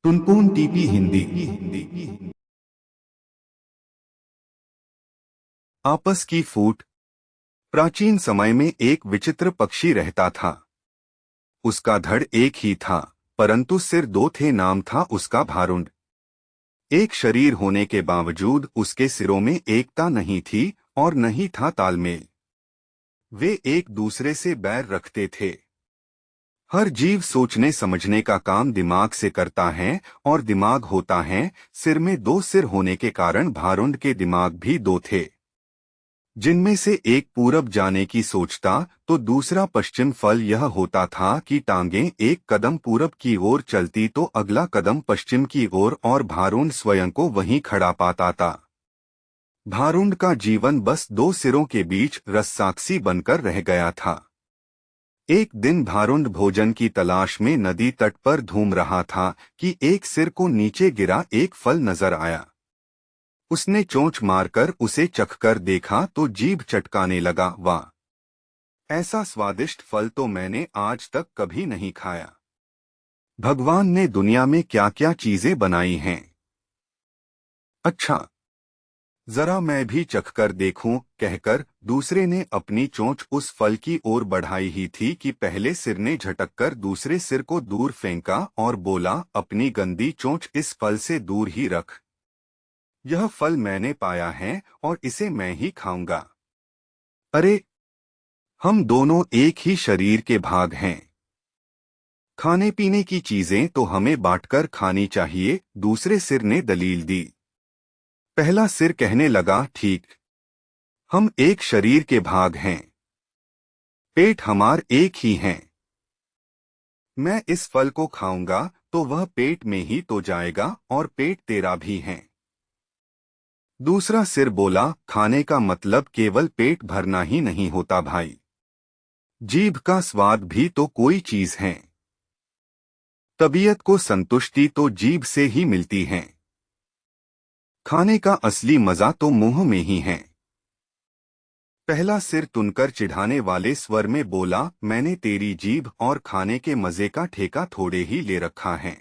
Tuntun TP Hindi. आपस की फूट। प्राचीन समय में एक विचित्र पक्षी रहता था। उसका धड़ एक ही था, परंतु सिर दो थे। नाम था उसका भारुंड। एक शरीर होने के बावजूद उसके सिरों में एकता नहीं थी और नहीं था तालमेल। वे एक दूसरे से बैर रखते थे। हर जीव सोचने समझने का काम दिमाग से करता है और दिमाग होता है। सिर में दो सिर होने के कारण भारुंड के दिमाग भी दो थे, जिनमें से एक पूरब जाने की सोचता तो दूसरा पश्चिम। फल यह होता था कि टांगें एक कदम पूरब की ओर चलती तो अगला कदम पश्चिम की ओर, और भारुंड स्वयं को वहीं खड़ा पाता था। भारुंड का जीवन बस दो सिरों के बीच रस्साकसी बनकर रह गया था। एक दिन भारुंड भोजन की तलाश में नदी तट पर घूम रहा था कि एक सिर को नीचे गिरा एक फल नजर आया। उसने चोंच मारकर उसे चखकर देखा तो जीभ चटकाने लगा। वाह, ऐसा स्वादिष्ट फल तो मैंने आज तक कभी नहीं खाया। भगवान ने दुनिया में क्या क्या चीजें बनाई हैं। अच्छा, जरा मैं भी चखकर देखूं, कहकर दूसरे ने अपनी चोंच उस फल की ओर बढ़ाई ही थी कि पहले सिर ने झटककर दूसरे सिर को दूर फेंका और बोला, अपनी गंदी चोंच इस फल से दूर ही रख। यह फल मैंने पाया है और इसे मैं ही खाऊंगा। अरे, हम दोनों एक ही शरीर के भाग हैं। खाने पीने की चीजें तो हमें बांटकर खानी चाहिए, दूसरे सिर ने दलील दी। पहला सिर कहने लगा, ठीक, हम एक शरीर के भाग हैं। पेट हमार एक ही हैं। मैं इस फल को खाऊंगा तो वह पेट में ही तो जाएगा और पेट तेरा भी है। दूसरा सिर बोला, खाने का मतलब केवल पेट भरना ही नहीं होता भाई। जीभ का स्वाद भी तो कोई चीज है। तबीयत को संतुष्टि तो जीभ से ही मिलती है। खाने का असली मजा तो मुंह में ही है। पहला सिर तुनकर चिढ़ाने वाले स्वर में बोला, मैंने तेरी जीभ और खाने के मजे का ठेका थोड़े ही ले रखा है।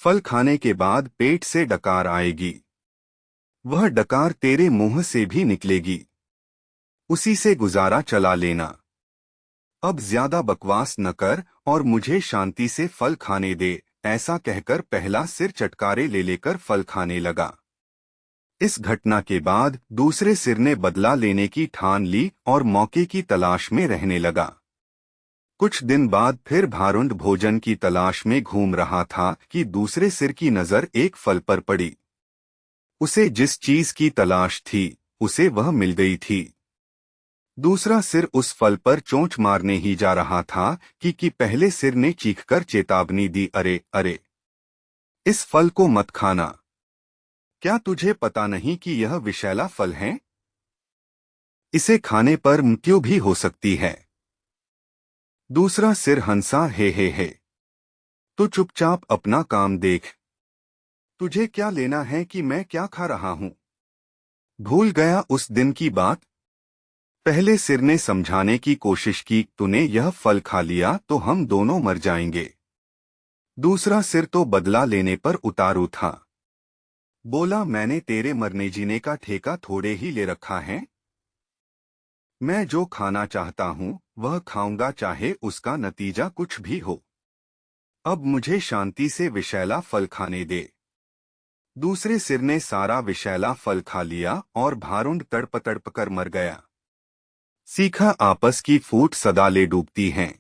फल खाने के बाद पेट से डकार आएगी। वह डकार तेरे मुंह से भी निकलेगी। उसी से गुजारा चला लेना। अब ज्यादा बकवास न कर और मुझे शांति से फल खाने दे। ऐसा कहकर पहला सिर चटकारे ले लेकर फल खाने लगा। इस घटना के बाद दूसरे सिर ने बदला लेने की ठान ली और मौके की तलाश में रहने लगा। कुछ दिन बाद फिर भारुंड भोजन की तलाश में घूम रहा था कि दूसरे सिर की नजर एक फल पर पड़ी। उसे जिस चीज की तलाश थी उसे वह मिल गई थी। दूसरा सिर उस फल पर चोंच मारने ही जा रहा था कि पहले सिर ने चीखकर चेतावनी दी, अरे अरे, इस फल को मत खाना। क्या तुझे पता नहीं कि यह विषैला फल है? इसे खाने पर मृत्यु भी हो सकती है। दूसरा सिर हंसा, हे। तू चुपचाप अपना काम देख। तुझे क्या लेना है कि मैं क्या खा रहा हूं? भूल गया उस दिन की बात? पहले सिर ने समझाने की कोशिश की, तूने यह फल खा लिया तो हम दोनों मर जाएंगे। दूसरा सिर तो बदला लेने पर उतारू था। बोला, मैंने तेरे मरने जीने का ठेका थोड़े ही ले रखा है। मैं जो खाना चाहता हूं वह खाऊंगा, चाहे उसका नतीजा कुछ भी हो। अब मुझे शांति से विषैला फल खाने दे। दूसरे सिर ने सारा विषैला फल खा लिया और भारुंड तड़प तड़प कर मर गया। सीखा, आपस की फूट सदा ले डूबती हैं।